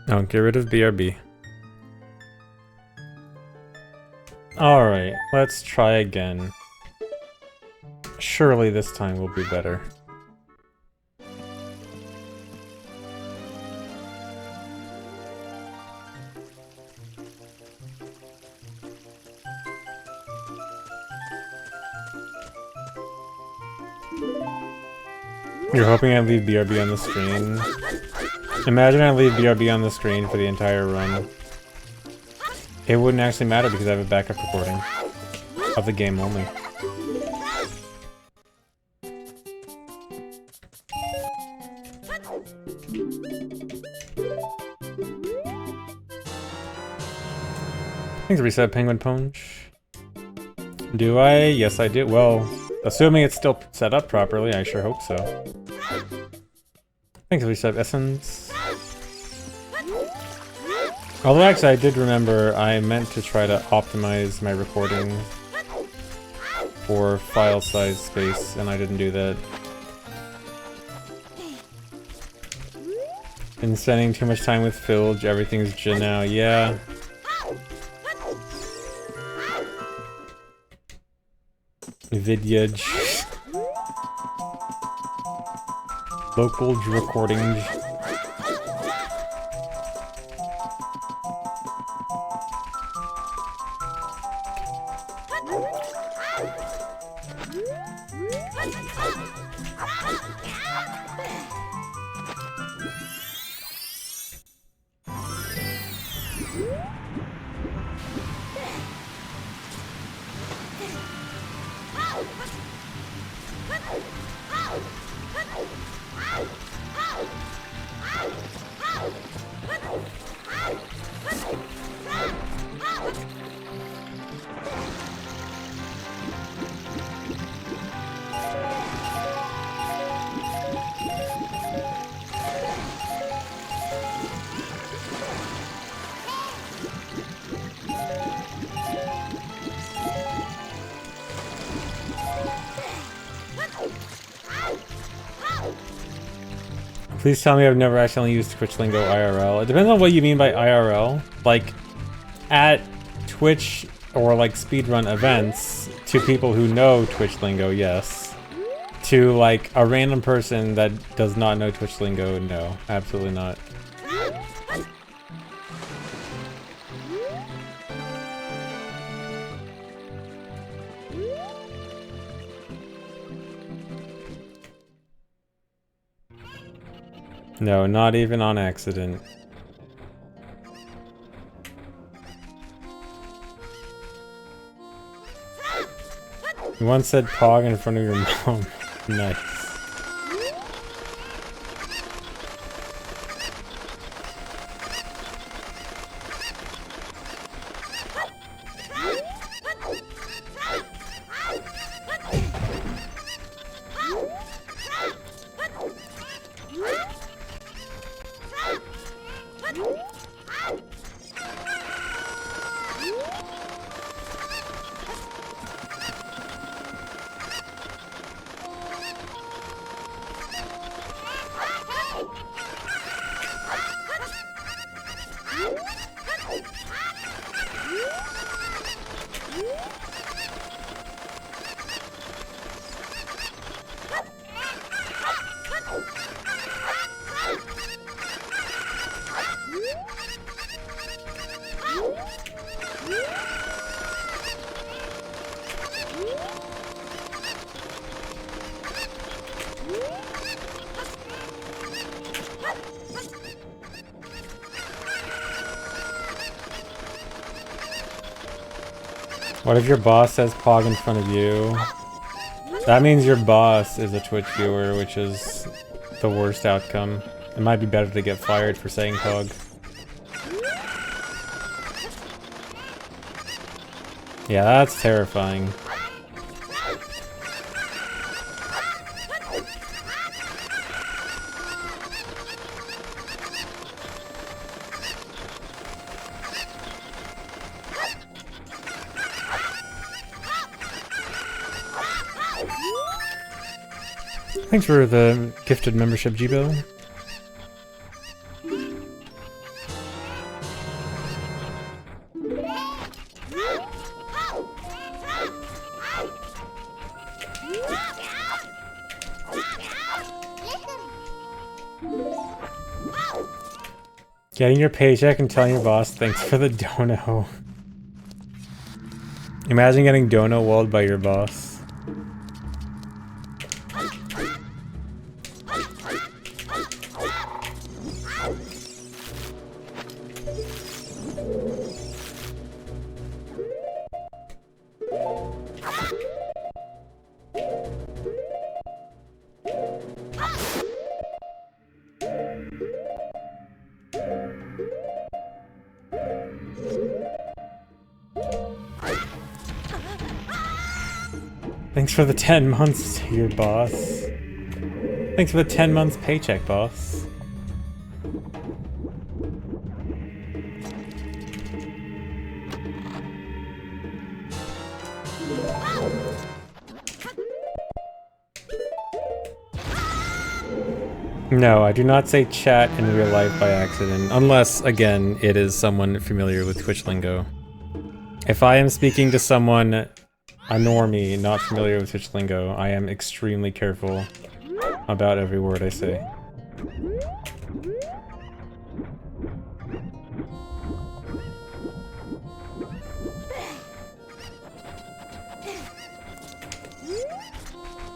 No, get rid of BRB. Alright, let's try again. Surely this time will be better. You're hoping I leave BRB on the screen? Imagine I leave BRB on the screen for the entire run. It wouldn't actually matter because I have a backup recording of the game only. Thanks for reset, Penguin Punch. Do I? Yes, I do. Well, assuming it's still set up properly, I sure hope so. Thanks for reset, Essence. Although actually I did remember I meant to try to optimize my recording for file size space, and I didn't do that. Been spending too much time with Filge, everything's J now, yeah. Vidyage. Local recording. Please tell me I've never accidentally used Twitch lingo IRL. It depends on what you mean by IRL. Like, at Twitch or like speedrun events, to people who know Twitch lingo, yes. To like a random person that does not know Twitch lingo, no. Absolutely not. No, not even on accident. You once said Pog in front of your mom. Nice. What if your boss says Pog in front of you? That means your boss is a Twitch viewer, which is the worst outcome. It might be better to get fired for saying Pog. Yeah, that's terrifying. Thanks for the gifted membership, Jibo. Getting your paycheck and telling your boss thanks for the dono. Imagine getting dono walled by your boss. Thanks for the 10 months to your boss. Thanks for the 10 months paycheck, boss. No, I do not say chat in real life by accident, unless, again, it is someone familiar with Twitch lingo. If I am speaking to someone, a normie, not familiar with Twitch lingo, I am extremely careful about every word I say.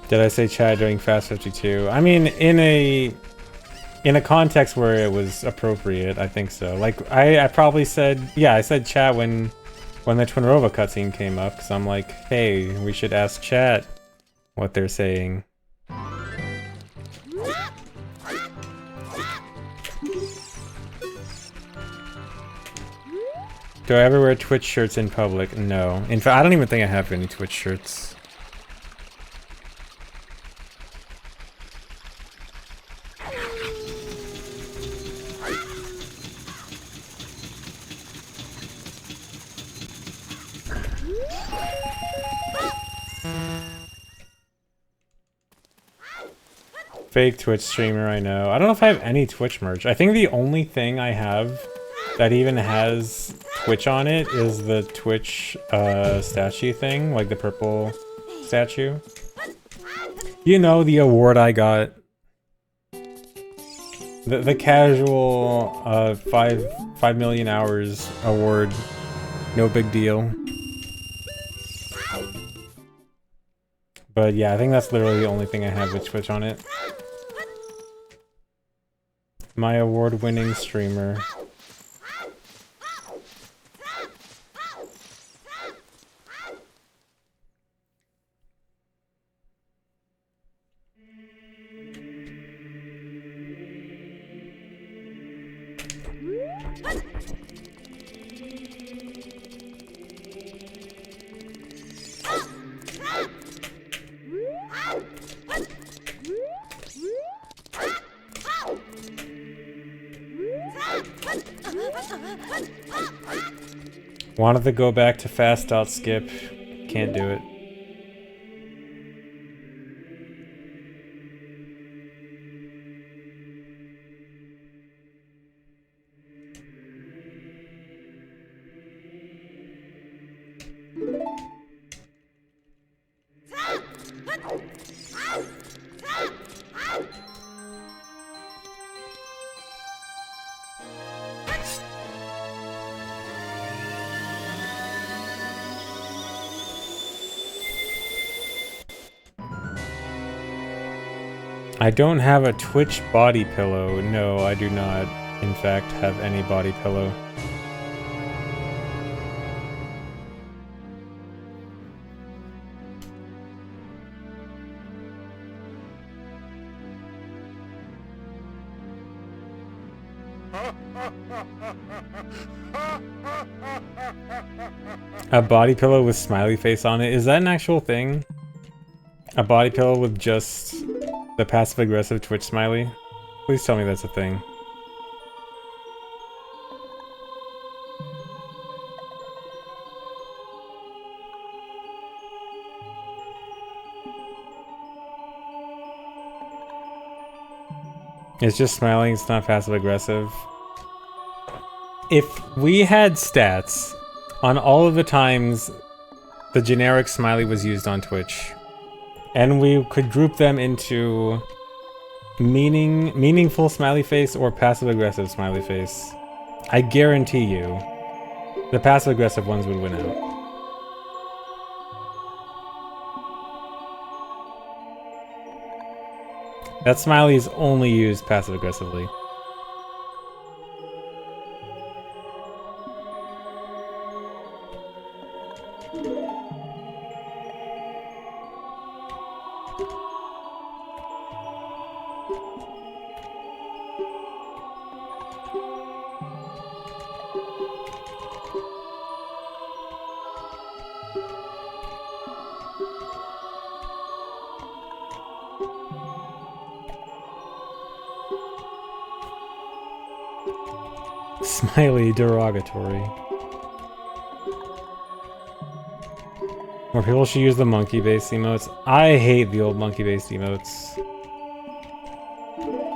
Did I say chat during Fast 52? I mean, in a context where it was appropriate, I think so. Like, I probably said, yeah, I said chat when the Twinrova cutscene came up, because I'm like, hey, we should ask chat what they're saying. Do I ever wear Twitch shirts in public? No. In fact, I don't even think I have any Twitch shirts. Fake Twitch streamer, I know. I don't know if I have any Twitch merch. I think the only thing I have that even has Twitch on it is the Twitch statue thing, like the purple statue. You know, the award I got. The casual 5 million hours award. No big deal. But yeah, I think that's literally the only thing I have with Twitch on it. My award-winning streamer. Wanted to go back to fast.skip. Can't do it. I don't have a Twitch body pillow. No, I do not, in fact, have any body pillow. A body pillow with smiley face on it? Is that an actual thing? A body pillow with just the passive-aggressive Twitch smiley? Please tell me that's a thing. It's just smiling, it's not passive-aggressive. If we had stats on all of the times the generic smiley was used on Twitch, and we could group them into Meaningful smiley face or passive-aggressive smiley face. I guarantee you, the passive-aggressive ones would win out. That smiley is only used passive-aggressively. Smiley derogatory. More people should use the monkey-based emotes. I hate the old monkey-based emotes.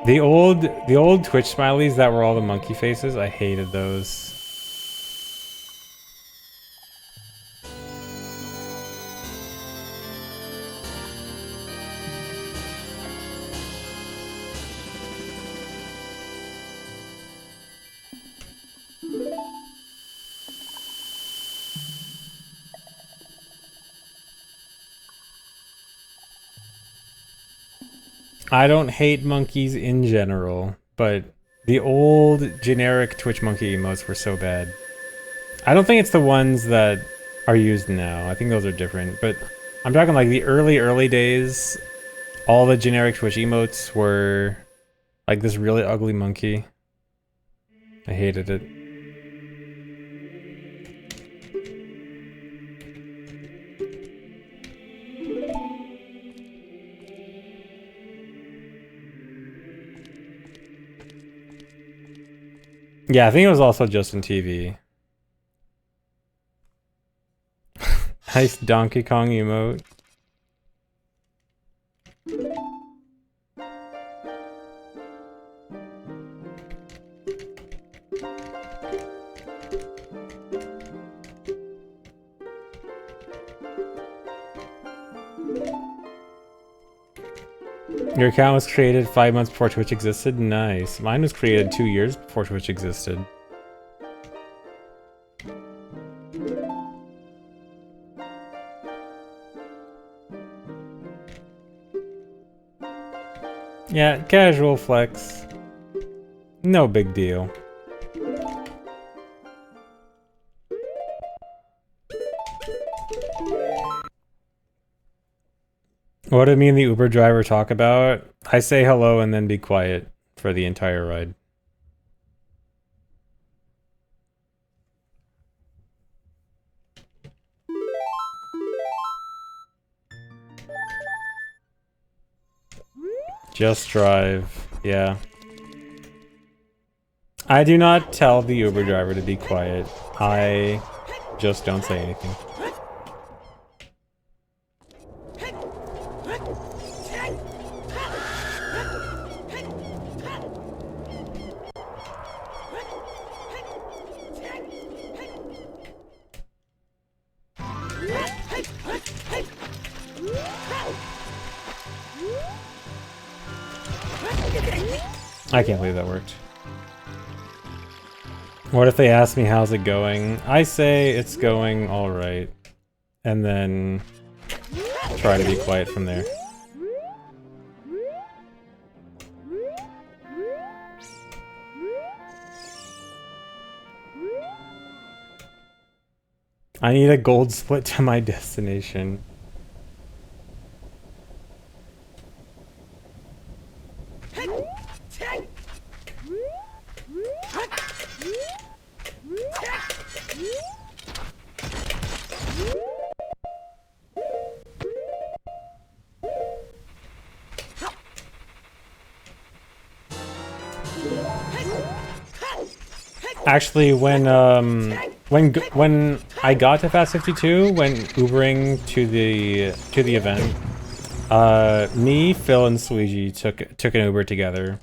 The old Twitch smileys that were all the monkey faces, I hated those. I don't hate monkeys in general, but the old generic Twitch monkey emotes were so bad. I don't think it's the ones that are used now. I think those are different, but I'm talking like the early days. All the generic Twitch emotes were like this really ugly monkey. I hated it. Yeah, I think it was also just in TV. Nice Donkey Kong emote. Your account was created 5 months before Twitch existed? Nice. Mine was created 2 years before Twitch existed. Yeah, casual flex. No big deal. What did me and the Uber driver talk about? I say hello and then be quiet for the entire ride. Just drive, yeah. I do not tell the Uber driver to be quiet. I just don't say anything. I can't believe that worked. What if they ask me how's it going? I say it's going alright. And then try to be quiet from there. I need a gold split to my destination. Actually, when I got to Fast 52, when Ubering to the event, me, Phil, and Suigi took an Uber together,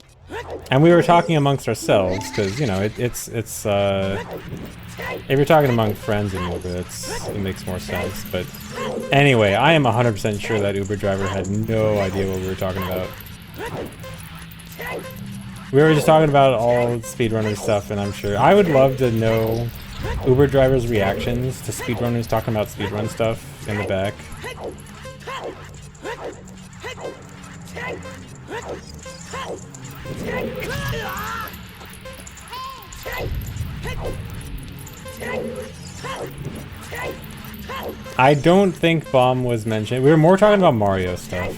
and we were talking amongst ourselves because, you know, it's if you're talking among friends in Uber, it makes more sense. But anyway, I am 100% sure that Uber driver had no idea what we were talking about. We were just talking about all speedrunner stuff, and I'm sure I would love to know Uber drivers' reactions to speedrunners talking about speedrun stuff in the back. I don't think Bomb was mentioned. We were more talking about Mario stuff.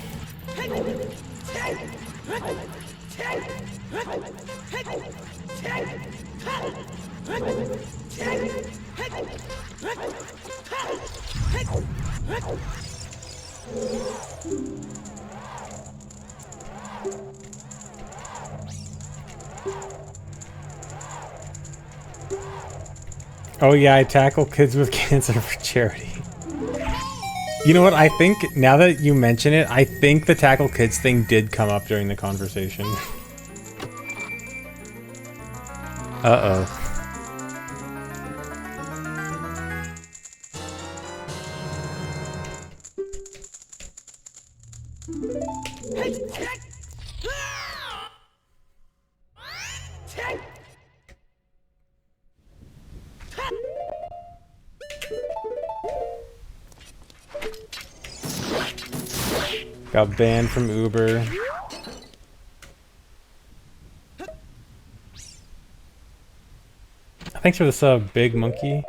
Oh yeah, I tackle kids with cancer for charity. You know what, I think, now that you mention it, I think the tackle kids thing did come up during the conversation. Uh-oh. Got banned from Uber. Thanks for the sub, Big Monkey.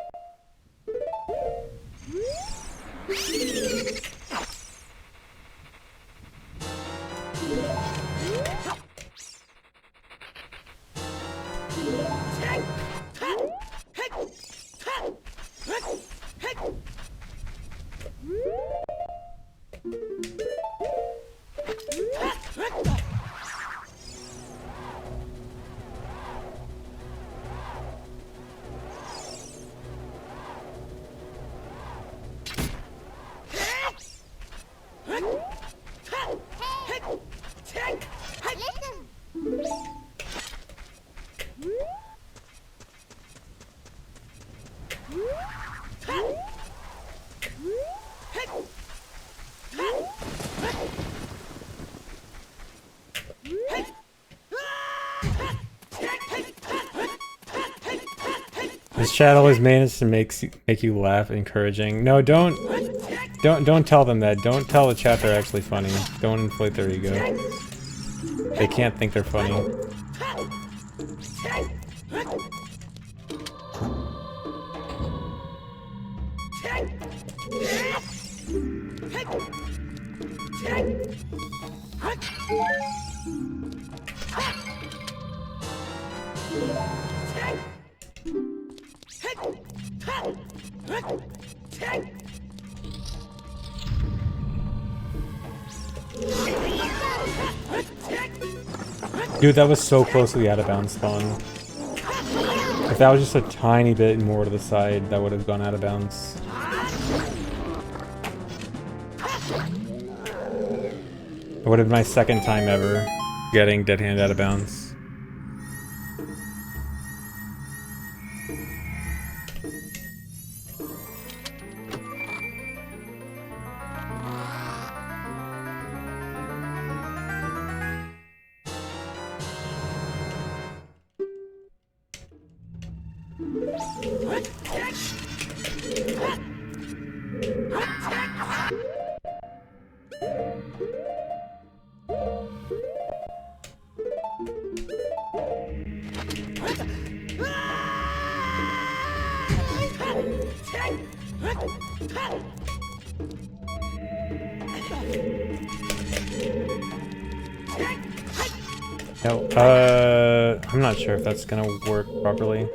This chat always manages to make you laugh, encouraging. No, don't tell them that. Don't tell the chat they're actually funny. Don't inflate their ego. They can't think they're funny. Dude, that was so close to the out-of-bounds spawn. If that was just a tiny bit more to the side, that would have gone out of bounds. It would have been my second time ever getting dead hand out of bounds. No, I'm not sure if that's gonna work properly.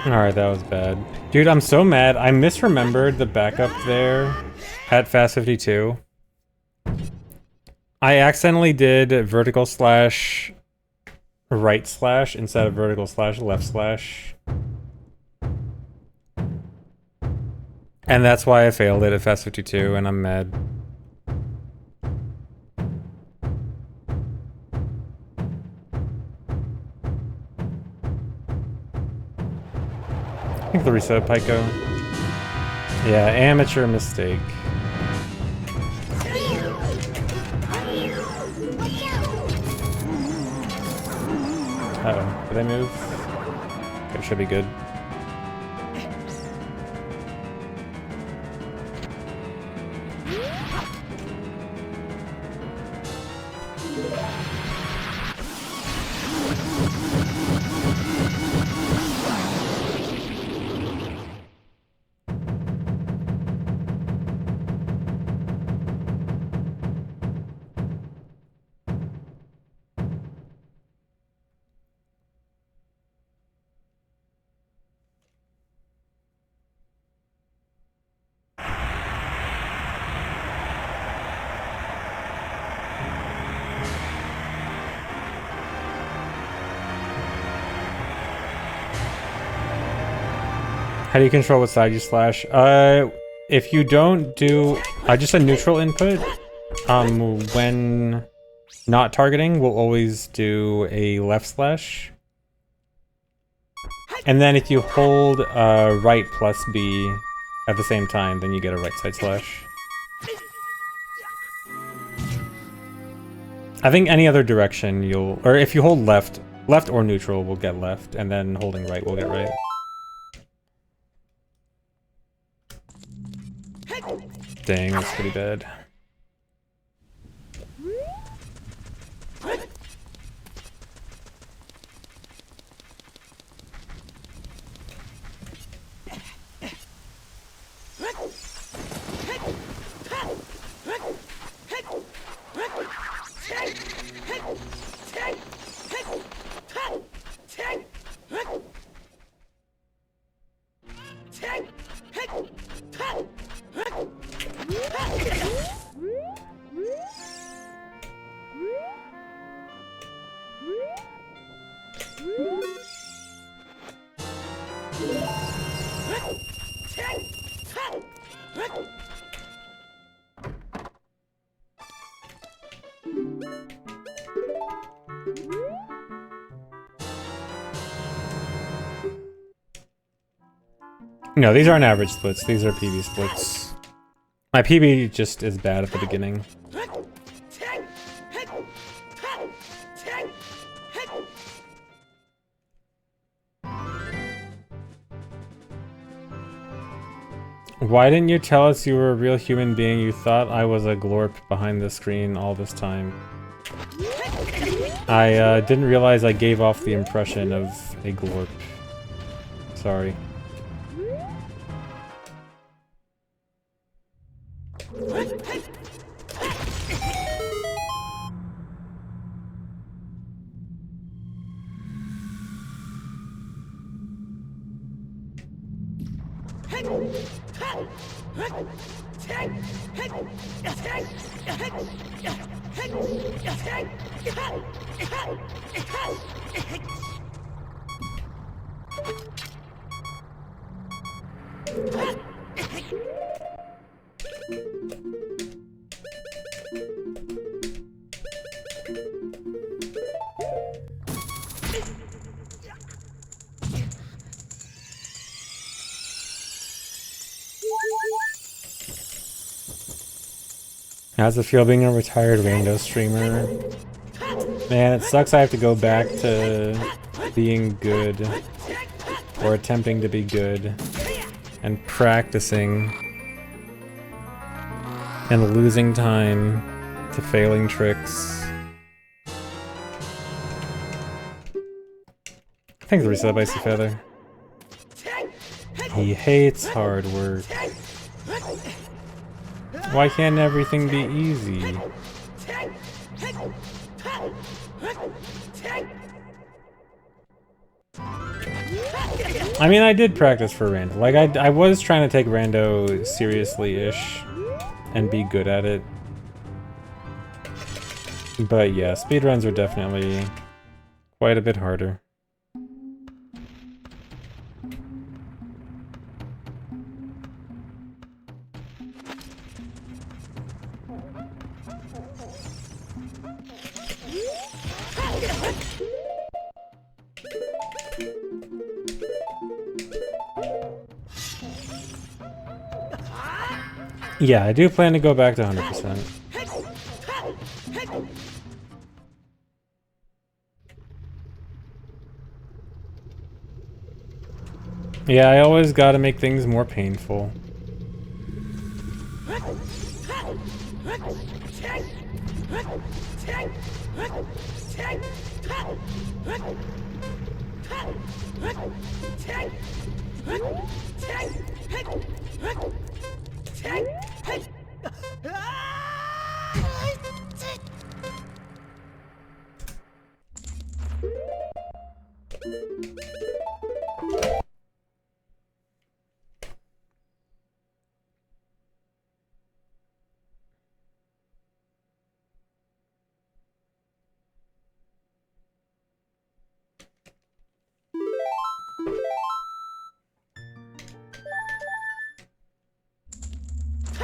Alright, that was bad. Dude, I'm so mad. I misremembered the backup there at Fast 52. I accidentally did vertical slash right slash instead of vertical slash left slash. And that's why I failed it at Fast 52, and I'm mad. I think the reset Pico. Yeah, amateur mistake. Uh-oh, did I move? Okay, should be good. How do you control what side you slash? If you don't do just a neutral input, when not targeting, we'll always do a left slash. And then if you hold right plus B at the same time, then you get a right side slash. I think any other direction or if you hold left or neutral, we'll get left, and then holding right, we'll get right. Dang, that's pretty bad. No, these aren't average splits, these are PB splits. My PB just is bad at the beginning. Why didn't you tell us you were a real human being? You thought I was a glorp behind the screen all this time. I didn't realize I gave off the impression of a glorp. Sorry. How's it feel being a retired rando streamer? Man, it sucks I have to go back to being good, or attempting to be good, and practicing, and losing time to failing tricks. Thanks for the resub, Icy Feather. He hates hard work. Why can't everything be easy? I mean, I did practice for rando. Like, I was trying to take rando seriously-ish and be good at it. But yeah, speedruns are definitely quite a bit harder. Yeah, I do plan to go back to 100%. Yeah, I always gotta make things more painful.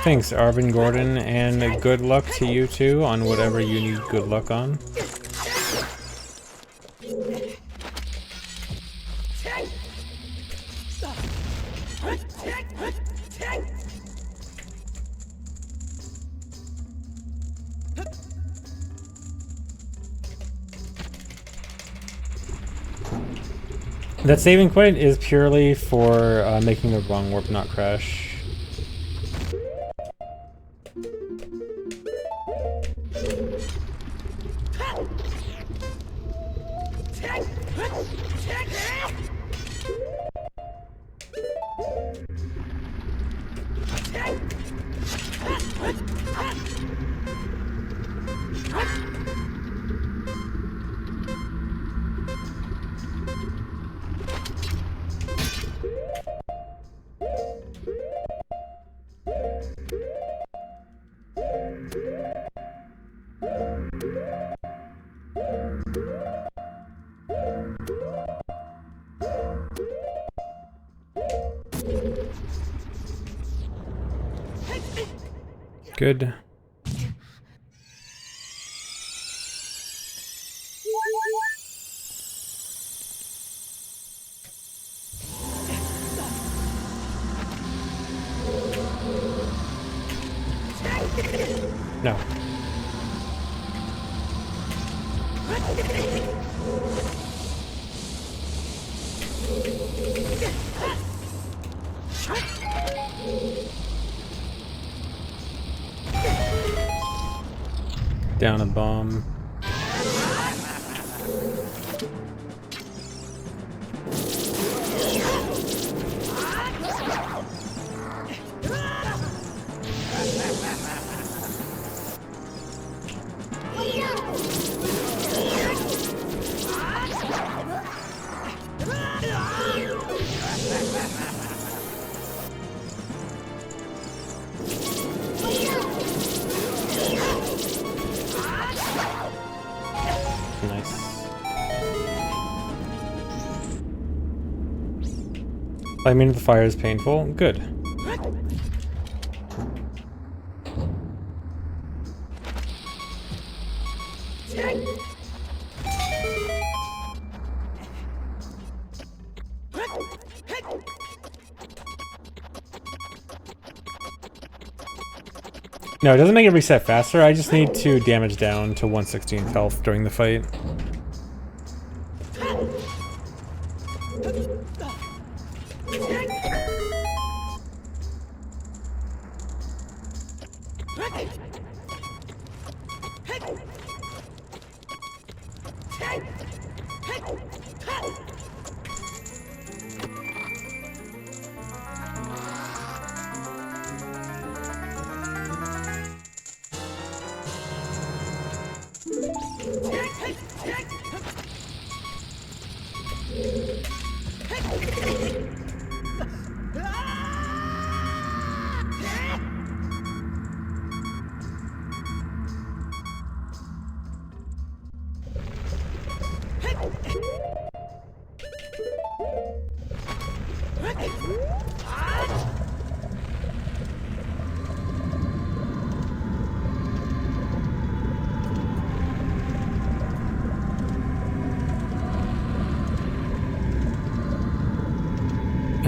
Thanks, Arvin Gordon, and good luck to you too on whatever you need good luck on. That saving point is purely for making the wrong warp not crash. Good. No. Down a bomb. I mean, the fire is painful. Good. No, it doesn't make it reset faster. I just need to damage down to 1/16 health during the fight.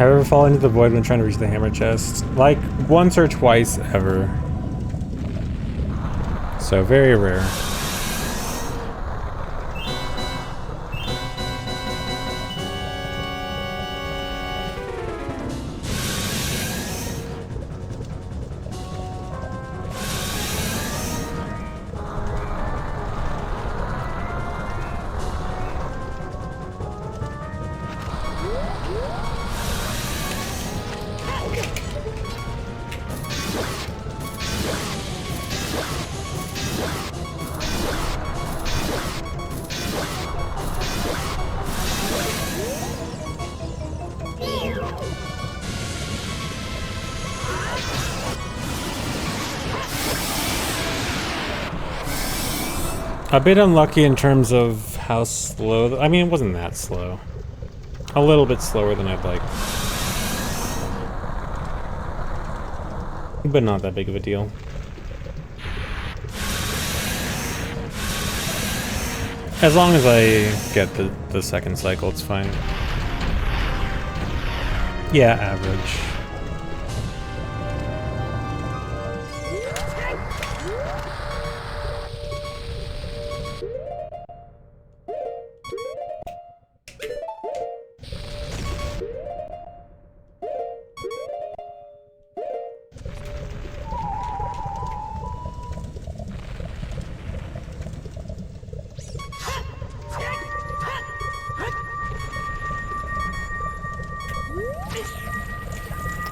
Have you ever fallen into the void when trying to reach the hammer chest? Like, once or twice ever. So, very rare. A bit unlucky in terms of how slow... I mean, it wasn't that slow. A little bit slower than I'd like. But not that big of a deal. As long as I get the second cycle, it's fine. Yeah, average.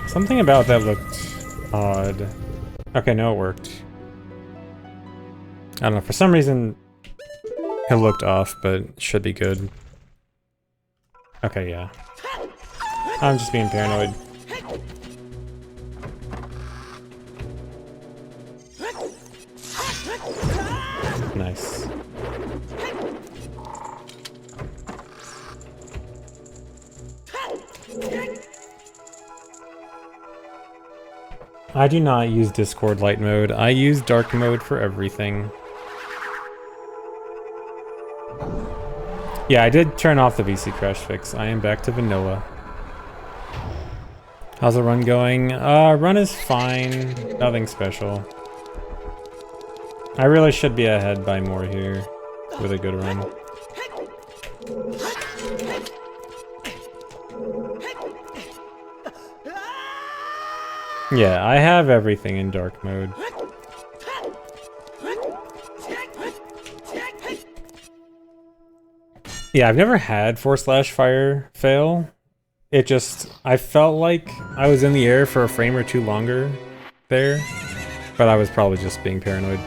Something about that looked odd. Okay, no, it worked. I don't know, for some reason it looked off, but it should be good. Okay, yeah. I'm just being paranoid. Nice. I do not use Discord light mode. I use dark mode for everything. Yeah, I did turn off the VC crash fix. I am back to vanilla. How's the run going? Run is fine. Nothing special. I really should be ahead by more here with a good run. Yeah, I have everything in dark mode. Yeah, I've never had /fire fail. It just, I felt like I was in the air for a frame or two longer there, but I was probably just being paranoid.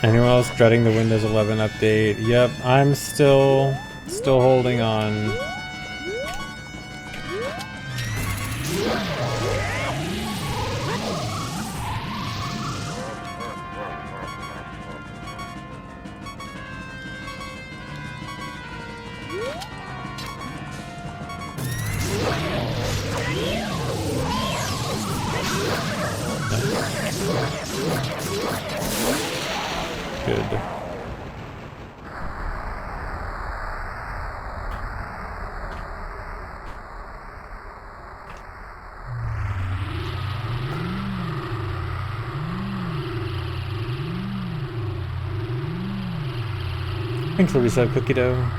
Anyone else dreading the Windows 11 update? Yep, I'm still holding on. Good. Thanks for reset, Cookie Dough.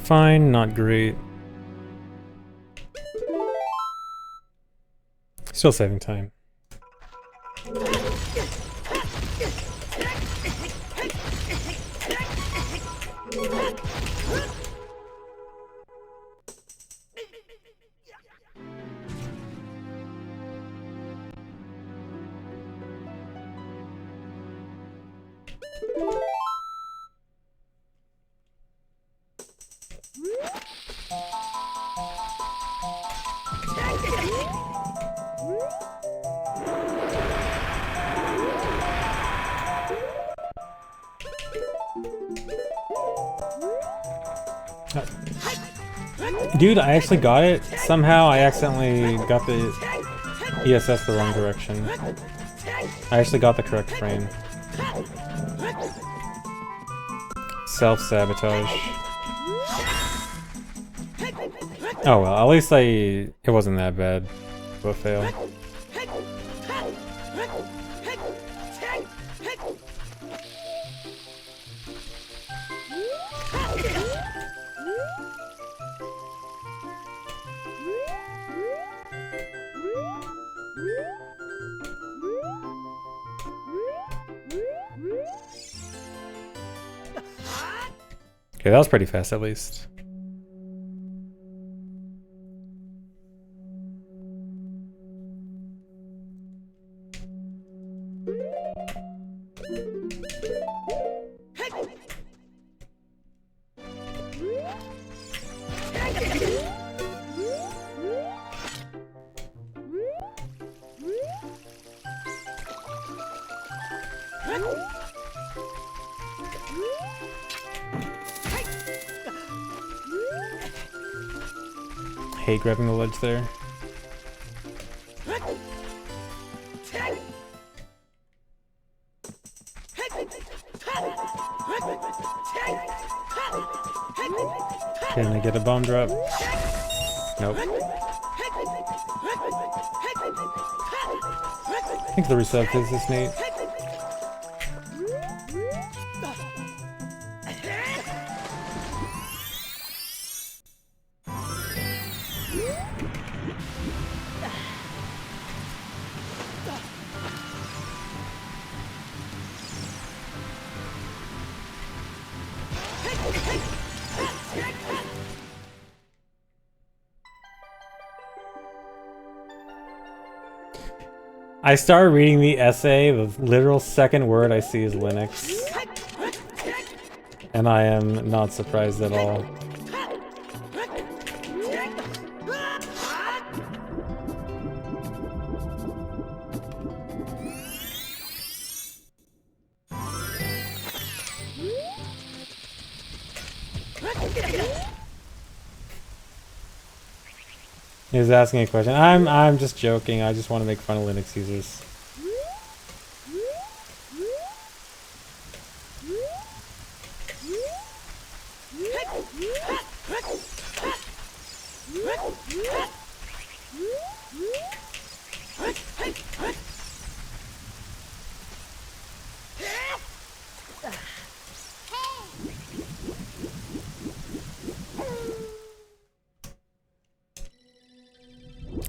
Fine, not great. Still saving time. Dude, I actually got it. Somehow I accidentally got the ESS the wrong direction. I actually got the correct frame. Self-sabotage. Oh well, at least it wasn't that bad of a fail. Okay, that was pretty fast at least. Hate grabbing the ledge there. Can I get a bomb drop? Nope. I think the resub is this Nate. I started reading the essay, the literal second word I see is Linux. And I am not surprised at all. He was asking a question. I'm just joking. I just want to make fun of Linux users.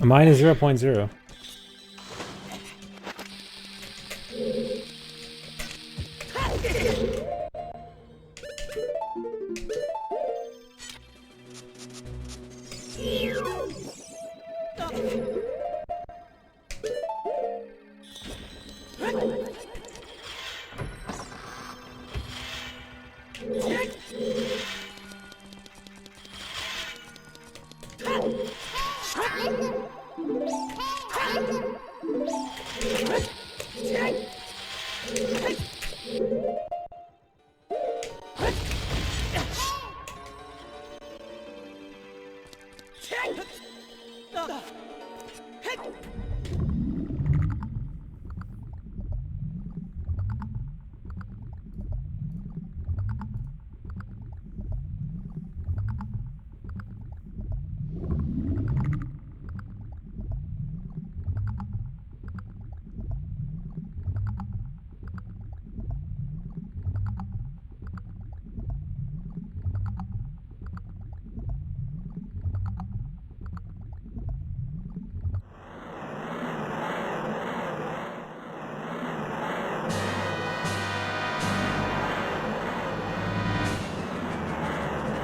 Mine is 0.0.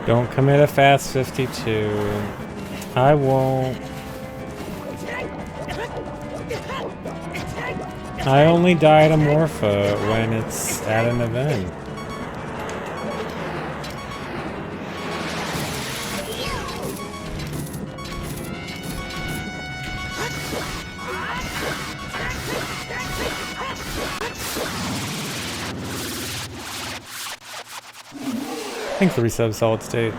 Don't commit a fast 52. I won't. I only die to Morpha when it's at an event. Thanks for resub, Solid State.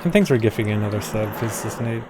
And thanks for gifting another sub, Physicist Nate.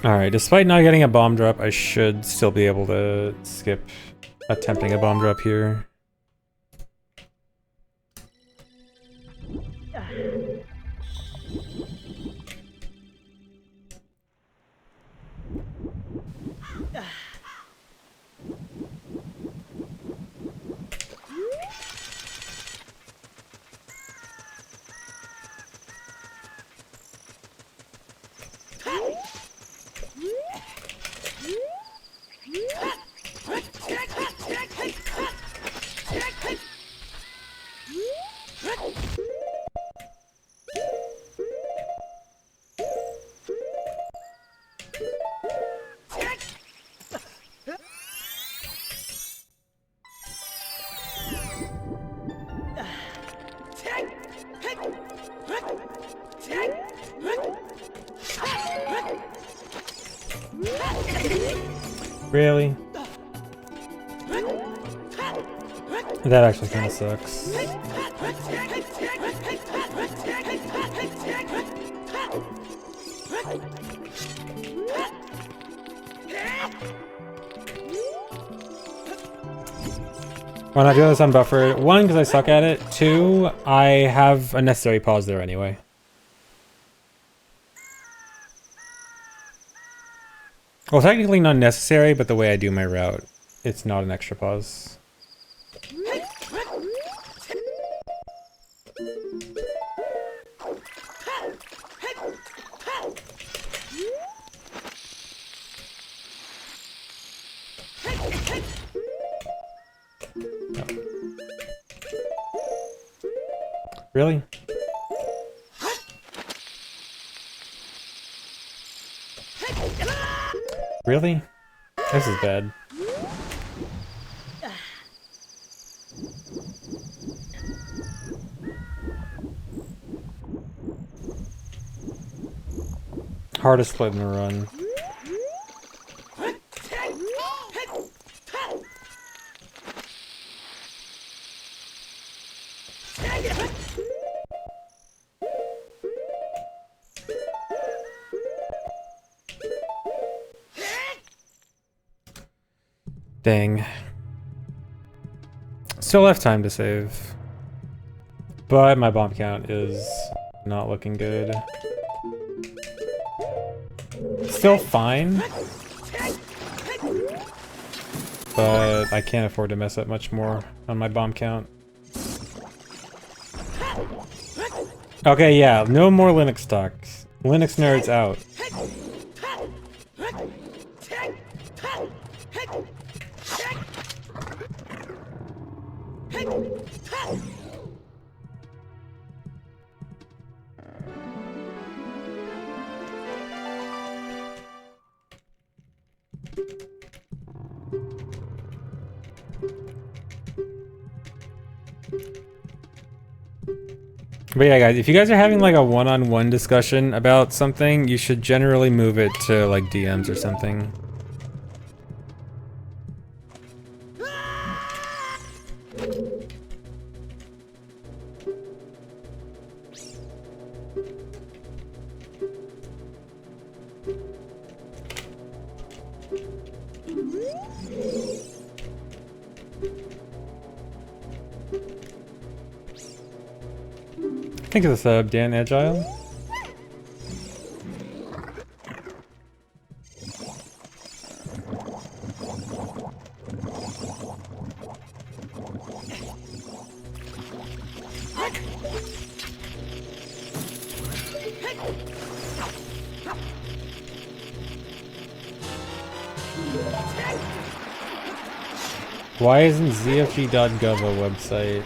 Alright, despite not getting a bomb drop, I should still be able to skip attempting a bomb drop here. Really? That actually kind of sucks. Why not do this on buffer? One, because I suck at it. Two, I have a necessary pause there anyway. Well, technically not necessary, but the way I do my route, it's not an extra pause. Really? Really? This is bad. Hardest split in the run. Dang. Still have time to save. But my bomb count is not looking good. still fine. But I can't afford to mess up much more on my bomb count. Okay, yeah, no more Linux talks. Linux nerds out. But yeah, guys, if you guys are having like a one-on-one discussion about something, you should generally move it to like DMs or something. Thanks for the sub, Dan Agile. Why isn't zfg.gov a website?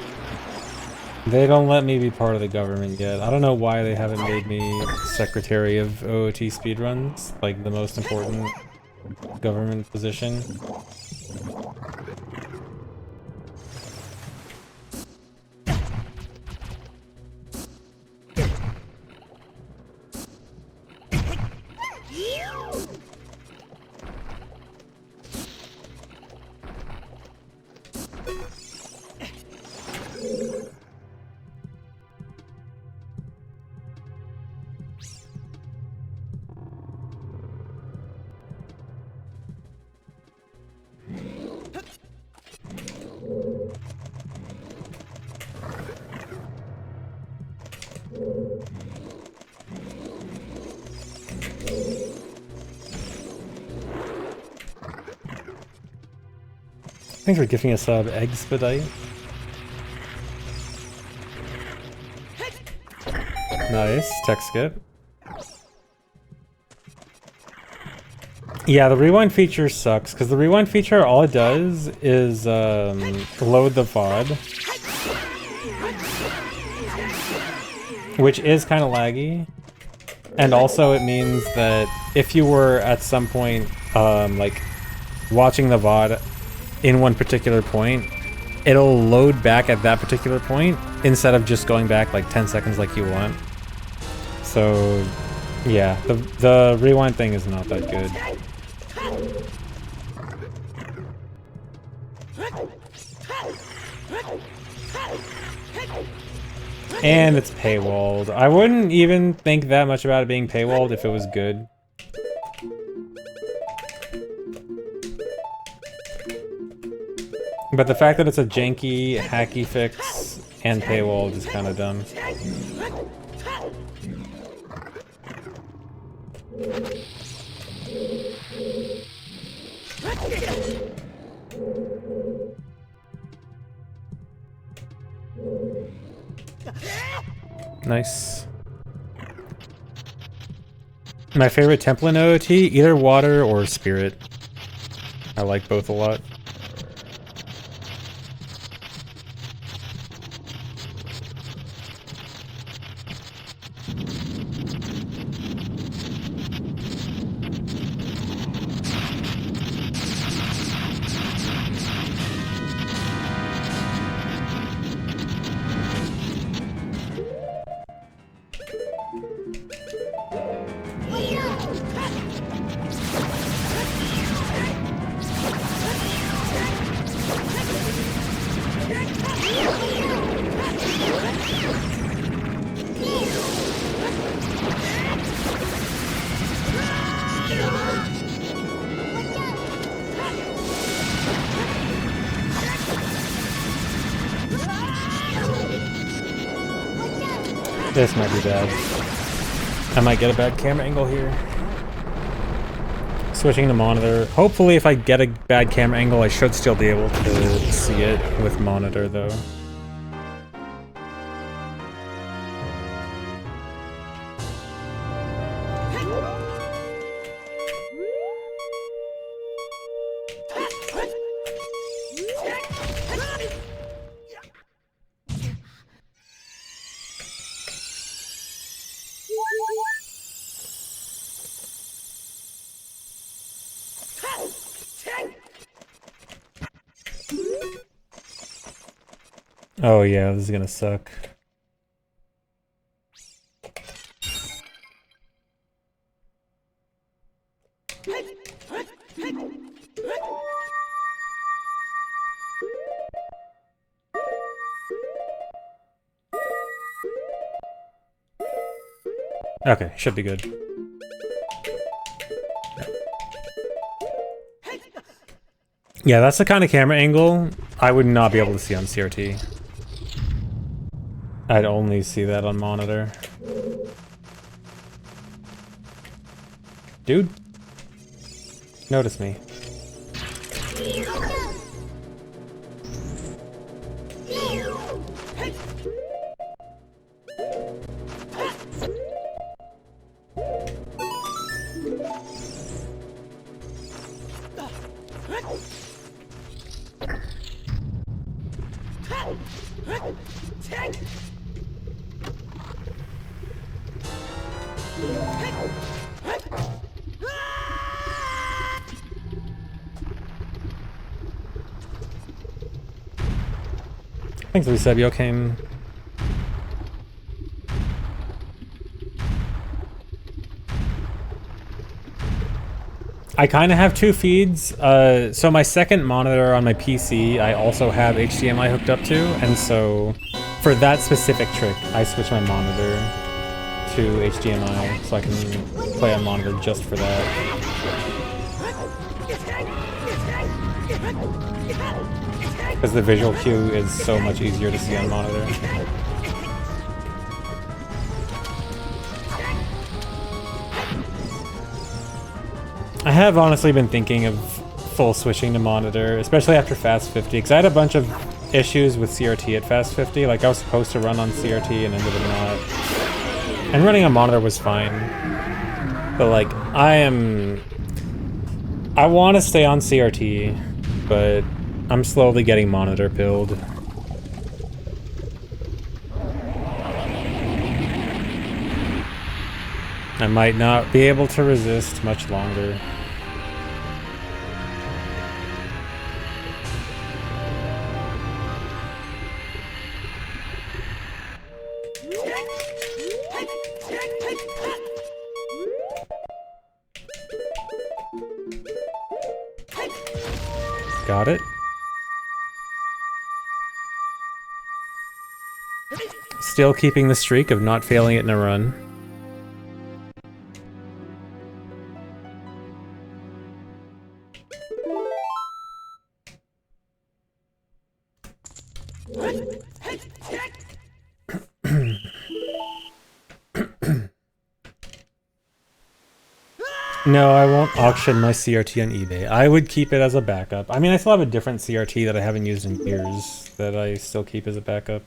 They don't let me be part of the government yet. I don't know why they haven't made me Secretary of OOT Speedruns, like the most important government position. Thanks for giving a sub, Expedite. Nice, tech skip. Yeah, the rewind feature sucks, because the rewind feature, all it does is load the VOD. Which is kind of laggy. And also it means that if you were at some point, like, watching the VOD in one particular point, it'll load back at that particular point instead of just going back like 10 seconds like you want. So yeah, the rewind thing is not that good. And it's paywalled. I wouldn't even think that much about it being paywalled if it was good. But the fact that it's a janky, hacky fix and paywalled is kind of dumb. Nice. My favorite temple in OOT, either water or spirit. I like both a lot. This might be bad. I might get a bad camera angle here. switching to monitor. Hopefully if I get a bad camera angle, I should still be able to see it with monitor though. Oh yeah, this is gonna suck. Okay, should be good. Yeah, that's the kind of camera angle I would not be able to see on CRT. I'd only see that on monitor. Dude, notice me. Thanks, Eusebio came. I kind of have two feeds. So my second monitor on my PC, I also have HDMI hooked up to, and so for that specific trick, I switch my monitor to HDMI so I can play on monitor just for that. Because the visual cue is so much easier to see on monitor. I have honestly been thinking of full switching to monitor, especially after Fast 50, because I had a bunch of issues with CRT at Fast 50. Like I was supposed to run on CRT and ended up not. And running on monitor was fine. But like, I want to stay on CRT, but I'm slowly getting monitor pilled. I might not be able to resist much longer. Got it. Still keeping the streak of not failing it in a run. No, I won't auction my CRT on eBay. I would keep it as a backup. I mean, I still have a different CRT that I haven't used in years that I still keep as a backup.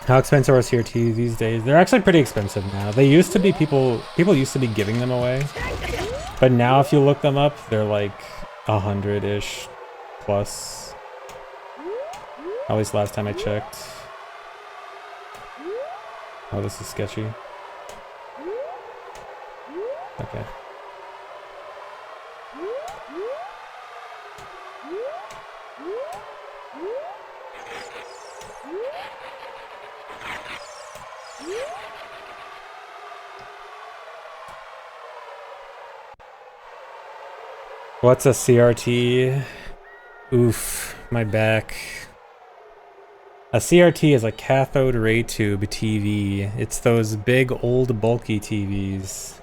How expensive are CRTs these days? They're actually pretty expensive now. They used to be people used to be giving them away. But now if you look them up, they're like 100-ish plus. At least last time I checked. Oh, this is sketchy. Okay. What's a CRT? Oof, my back. A CRT is a cathode ray tube TV. It's those big, old, bulky TVs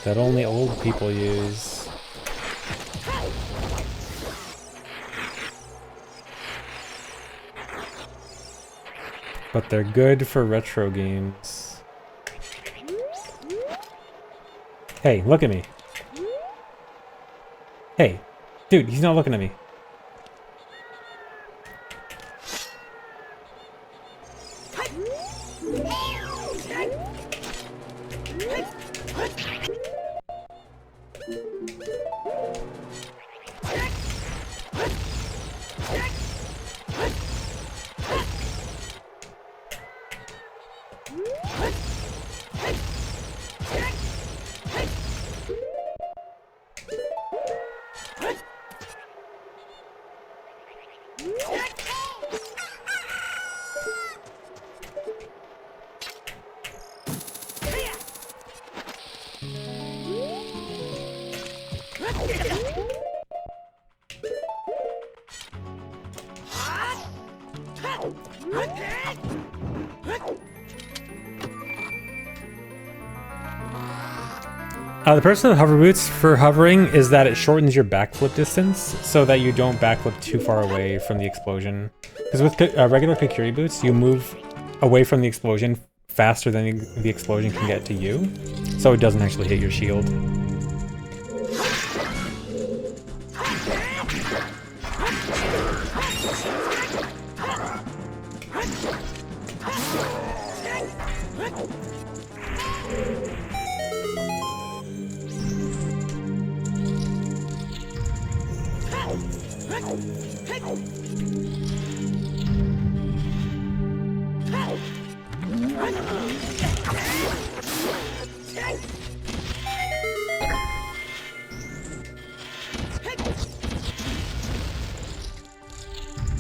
that only old people use. But they're good for retro games. Hey, look at me. Hey, dude, he's not looking at me. The purpose of hover boots for hovering is that it shortens your backflip distance so that you don't backflip too far away from the explosion. Because with regular Kakiri boots, you move away from the explosion faster than the explosion can get to you, so it doesn't actually hit your shield.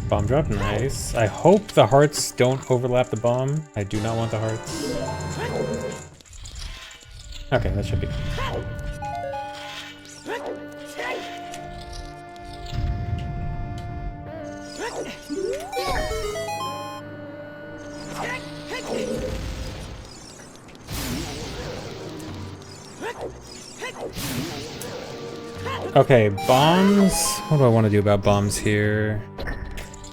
Bomb drop, nice. I hope the hearts don't overlap the bomb. I do not want the hearts. Okay, that should be good. Okay, bombs. What do I want to do about bombs here?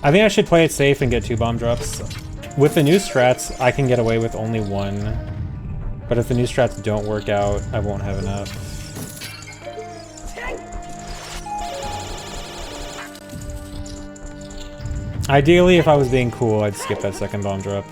I think I should play it safe and get 2 bomb drops. With the new strats, I can get away with only 1. But if the new strats don't work out, I won't have enough. Ideally, if I was being cool, I'd skip that second bomb drop.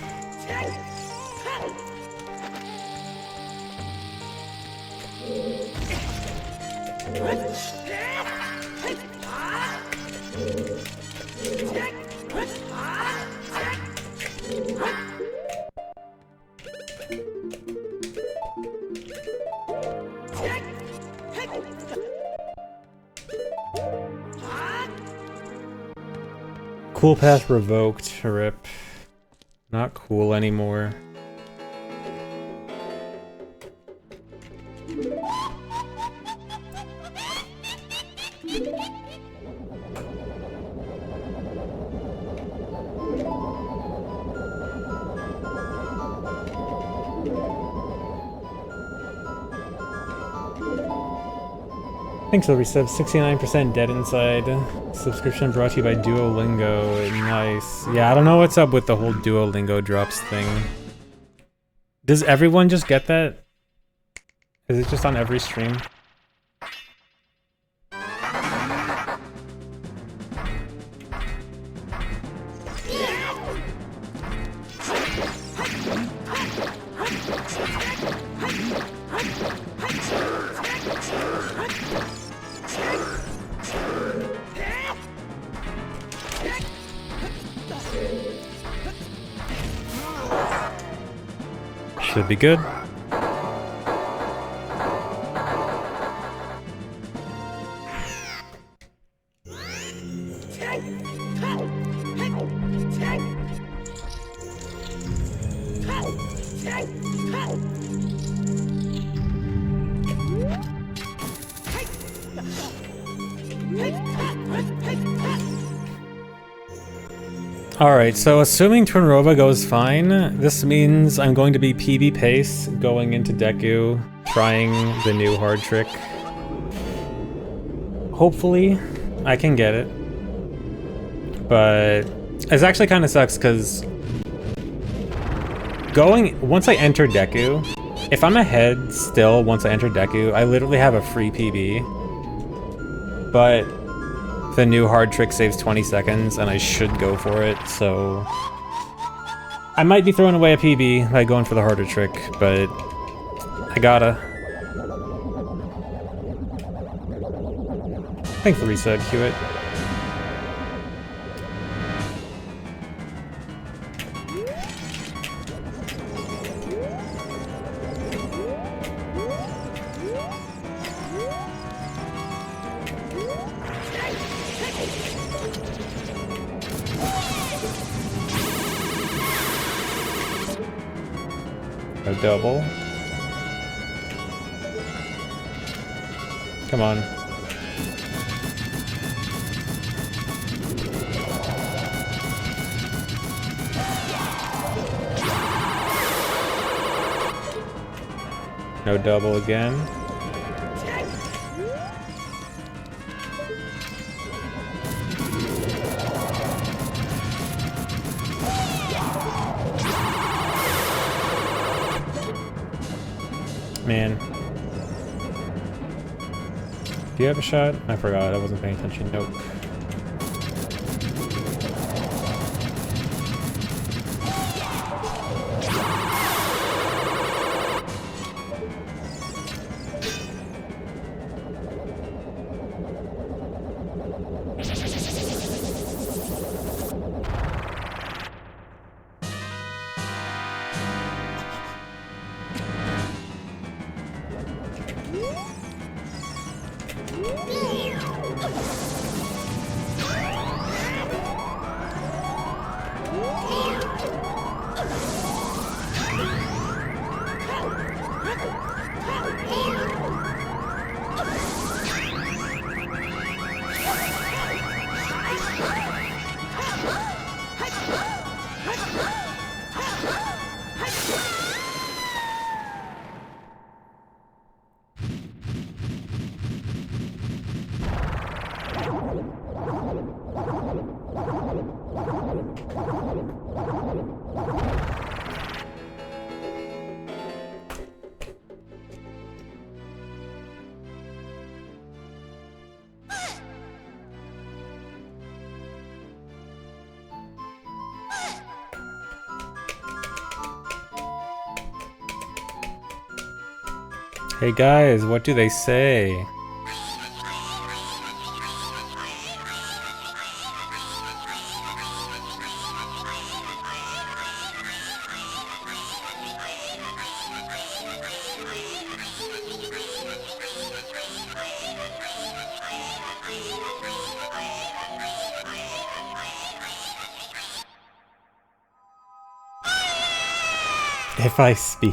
Cool path revoked, rip. Not cool anymore. Thanks, Silversub. 69% dead inside. Subscription brought to you by Duolingo. Nice. Yeah, I don't know what's up with the whole Duolingo drops thing. Does everyone just get that? Is it just on every stream? Should be good. Alright, so assuming Twinrova goes fine, this means I'm going to be PB pace going into Deku, trying the new hard trick. Hopefully, I can get it. But it actually kind of sucks because once I enter Deku, if I'm ahead still once I enter Deku, I literally have a free PB. But the new hard trick saves 20 seconds and I should go for it, so I might be throwing away a PB by going for the harder trick, but I gotta. Thanks for the reset, Hewitt. A double. Come on. No double again. Man. Do you have a shot? I forgot, I wasn't paying attention. Nope. Hey guys, what do they say? If I speak.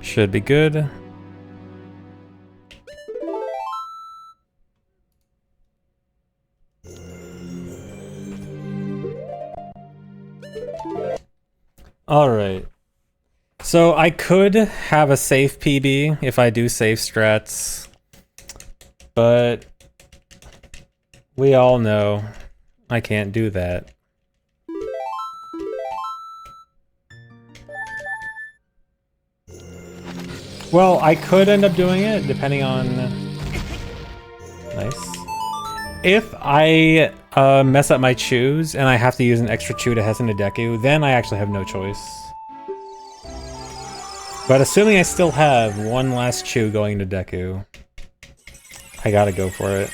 Should be good. Alright. So I could have a safe PB if I do safe strats, but we all know I can't do that. Well, I could end up doing it, depending on... Nice. If I mess up my chews, and I have to use an extra chew to Hessen to Deku, then I actually have no choice. But assuming I still have one last chew going to Deku, I gotta go for it.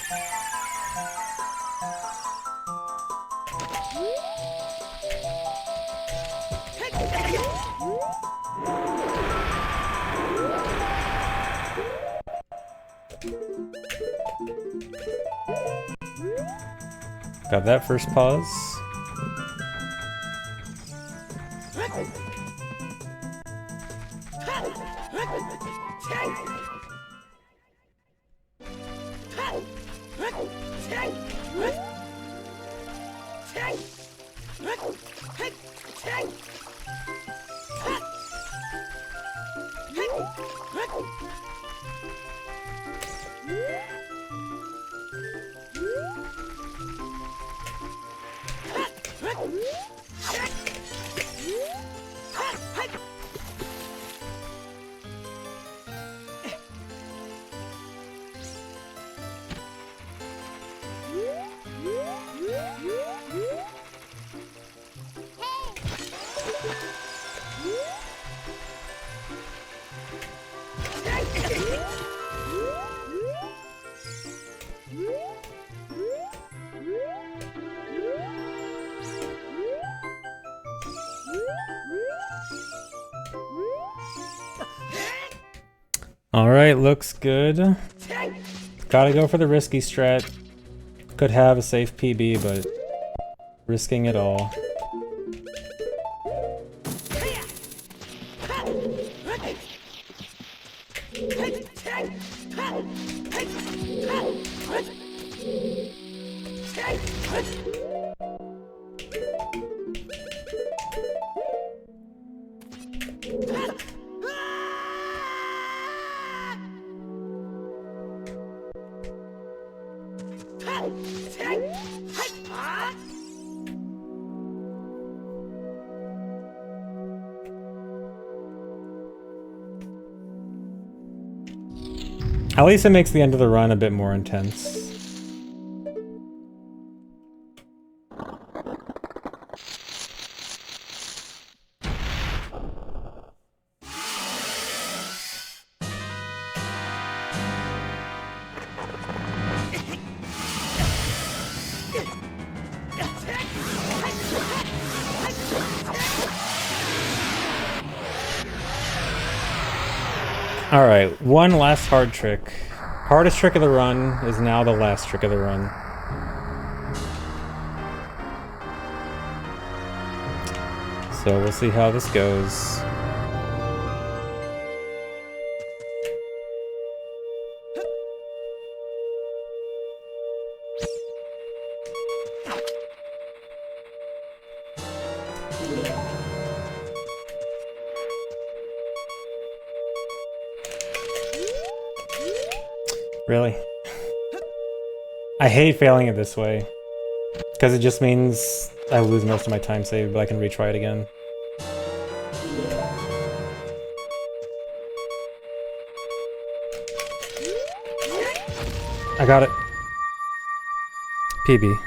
Got that first pause. Alright, looks good. Gotta go for the risky strat. Could have a safe PB, but risking it all. At least it makes the end of the run a bit more intense. Alright, one last hard trick. Hardest trick of the run is now the last trick of the run. So we'll see how this goes. Really? I hate failing it this way. Because it just means I lose most of my time saved, but I can retry it again. I got it. PB.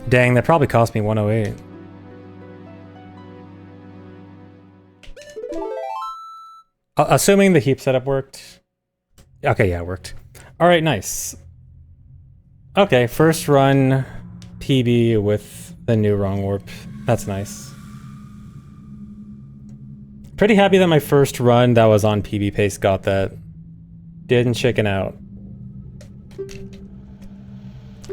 Dang, that probably cost me 108. Assuming the heap setup worked. Okay, yeah, it worked. Alright, nice. Okay, first run PB with the new wrong warp. That's nice. Pretty happy that my first run that was on PB pace got that. Didn't chicken out.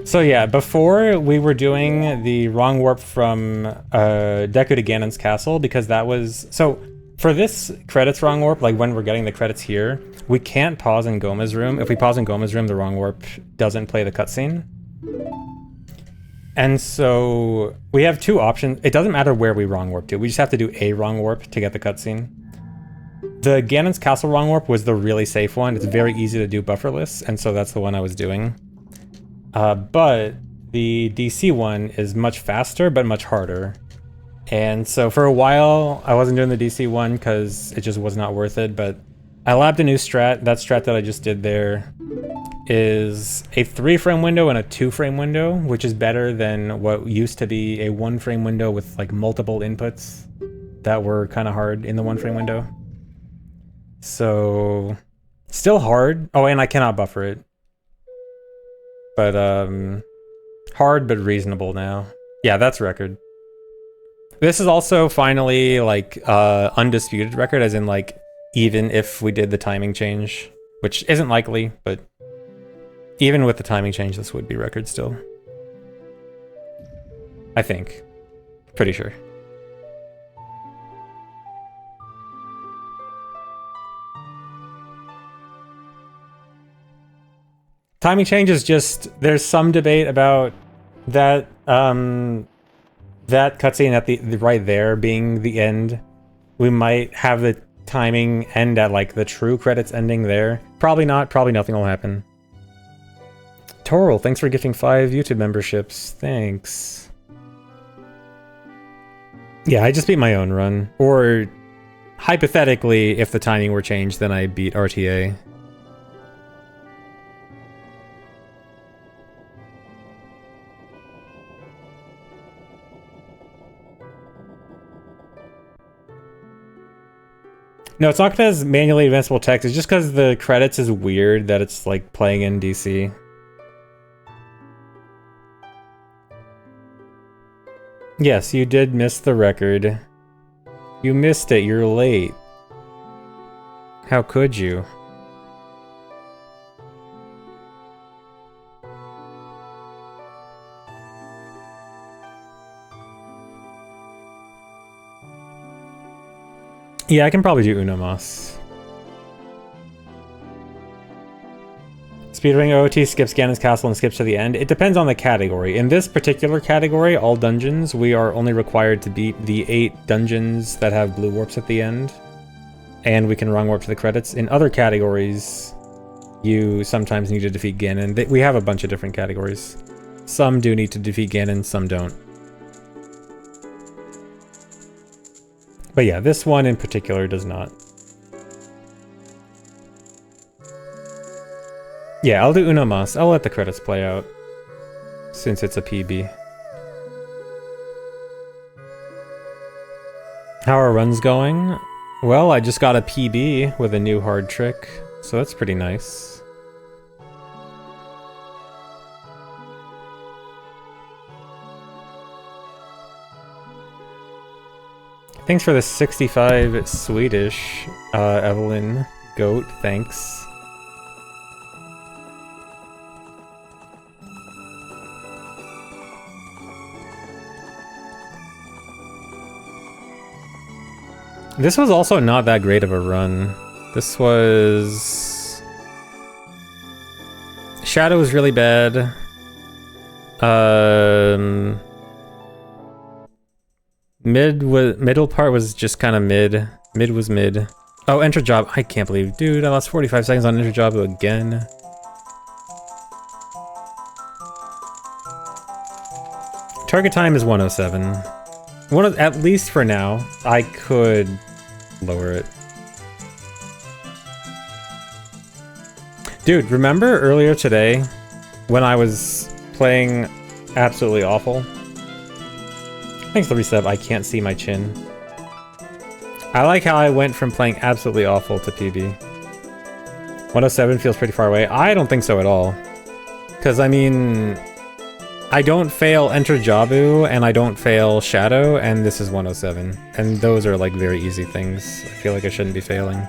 So yeah, before we were doing the wrong warp from Deku to Ganon's castle, because that was... So, for this credits wrong warp, like when we're getting the credits here, we can't pause in Goma's room. If we pause in Goma's room, the wrong warp doesn't play the cutscene. And so we have two options. It doesn't matter where we wrong warp to. We just have to do a wrong warp to get the cutscene. The Ganon's Castle wrong warp was the really safe one. It's very easy to do bufferless, and so that's the one I was doing. But the DC one is much faster, but much harder. And so for a while, I wasn't doing the DC one because it just was not worth it, but I labbed a new strat. That strat that I just did there is a 3-frame window and a 2-frame window, which is better than what used to be a 1-frame window with like multiple inputs that were kind of hard in the 1-frame window. So still hard. Oh, and I cannot buffer it. But hard but reasonable now. Yeah, that's record. This is also finally like undisputed record, as in like even if we did the timing change, which isn't likely, but even with the timing change, this would be record still. I think. Pretty sure. Timing change is just, there's some debate about that that cutscene at the right there being the end. We might have the timing end at like the true credits ending there. Probably not, probably nothing will happen. Toral, thanks for gifting 5 YouTube memberships. Thanks. Yeah, I just beat my own run. Or, hypothetically, if the timing were changed, then I beat RTA. No, it's not because manually advanceable text. It's just because the credits is weird that it's like playing in DC. Yes, you did miss the record. You missed it. You're late. How could you? Yeah, I can probably do Uno Mas. Speedrunning OOT skips Ganon's castle and skips to the end. It depends on the category. In this particular category, all dungeons, we are only required to beat the 8 dungeons that have blue warps at the end. And we can wrong warp to the credits. In other categories, you sometimes need to defeat Ganon. We have a bunch of different categories. Some do need to defeat Ganon, some don't. But yeah, this one in particular does not. Yeah, I'll do Uno Mas. I'll let the credits play out, since it's a PB. How are runs going? Well, I just got a PB with a new hard trick, so that's pretty nice. Thanks for the 65 Swedish, Evelyn Goat, thanks. This was also not that great of a run. This was... Shadow was really bad. Middle part was just kind of mid. Mid was mid. Oh, enter job. I can't believe, dude, I lost 45 seconds on enter job again. Target time is 107. At least for now. I could lower it. Dude, remember earlier today when I was playing absolutely awful? Thanks for the resub. I can't see my chin. I like how I went from playing absolutely awful to PB. 107 feels pretty far away. I don't think so at all. Because, I mean, I don't fail Enter Jabu, and I don't fail Shadow, and this is 107. And those are, like, very easy things. I feel like I shouldn't be failing.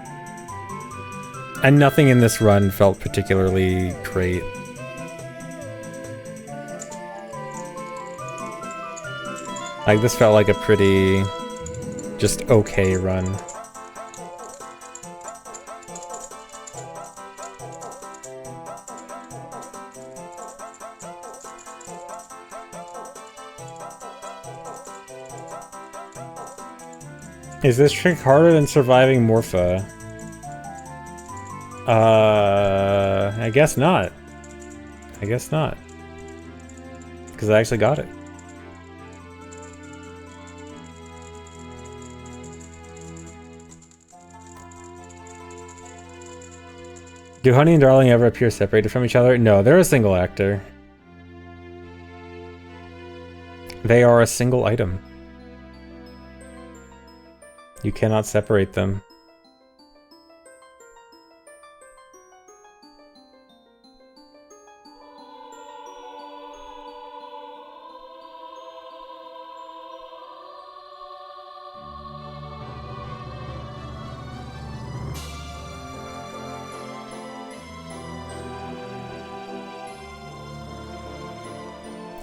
And nothing in this run felt particularly great. Like, this felt like a pretty, just okay run. Is this trick harder than surviving Morpha? I guess not. I guess not. Because I actually got it. Do Honey and Darling ever appear separated from each other? No, they're a single actor. They are a single item. You cannot separate them.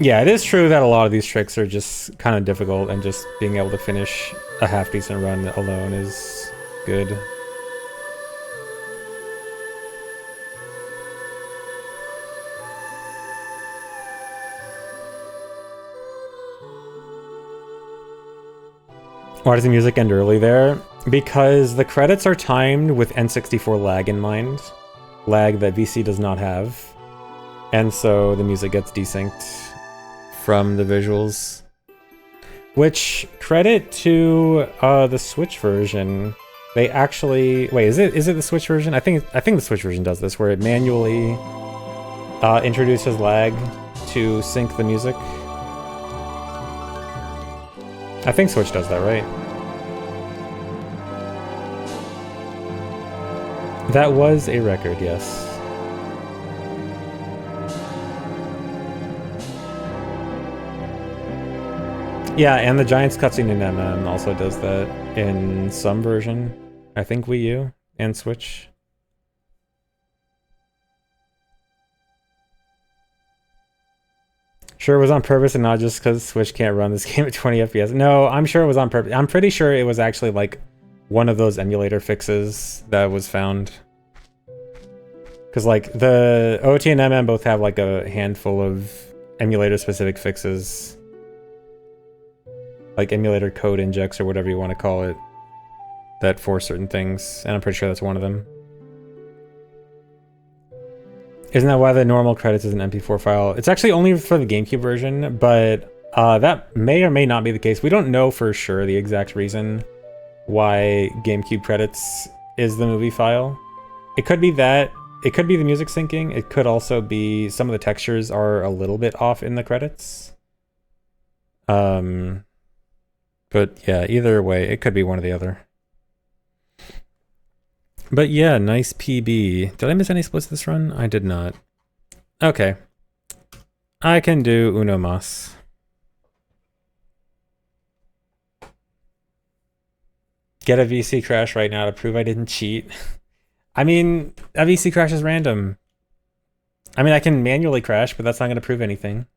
Yeah, it is true that a lot of these tricks are just kind of difficult, and just being able to finish a half-decent run alone is good. Why does the music end early there? Because the credits are timed with N64 lag in mind. Lag that VC does not have. And so the music gets desynced from the visuals. Which, credit to the Switch version. They actually... Wait, is it the Switch version? I think the Switch version does this, where it manually introduces lag to sync the music. I think Switch does that, right? That was a record, yes. Yeah, and the Giants cutscene in MM also does that in some version. I think Wii U and Switch. Sure it was on purpose and not just because Switch can't run this game at 20 FPS. No, I'm sure it was on purpose. I'm pretty sure it was actually like one of those emulator fixes that was found. Because like the OT and MM both have like a handful of emulator specific fixes. Like emulator code injects or whatever you want to call it. That force certain things. And I'm pretty sure that's one of them. Isn't that why the normal credits is an MP4 file? It's actually only for the GameCube version, but that may or may not be the case. We don't know for sure the exact reason why GameCube credits is the movie file. It could be that. It could be the music syncing. It could also be some of the textures are a little bit off in the credits. But yeah, either way, it could be one or the other. But yeah, nice PB. Did I miss any splits this run? I did not. Okay. I can do uno mas. Get a VC crash right now to prove I didn't cheat. I mean, a VC crash is random. I mean, I can manually crash, but that's not going to prove anything.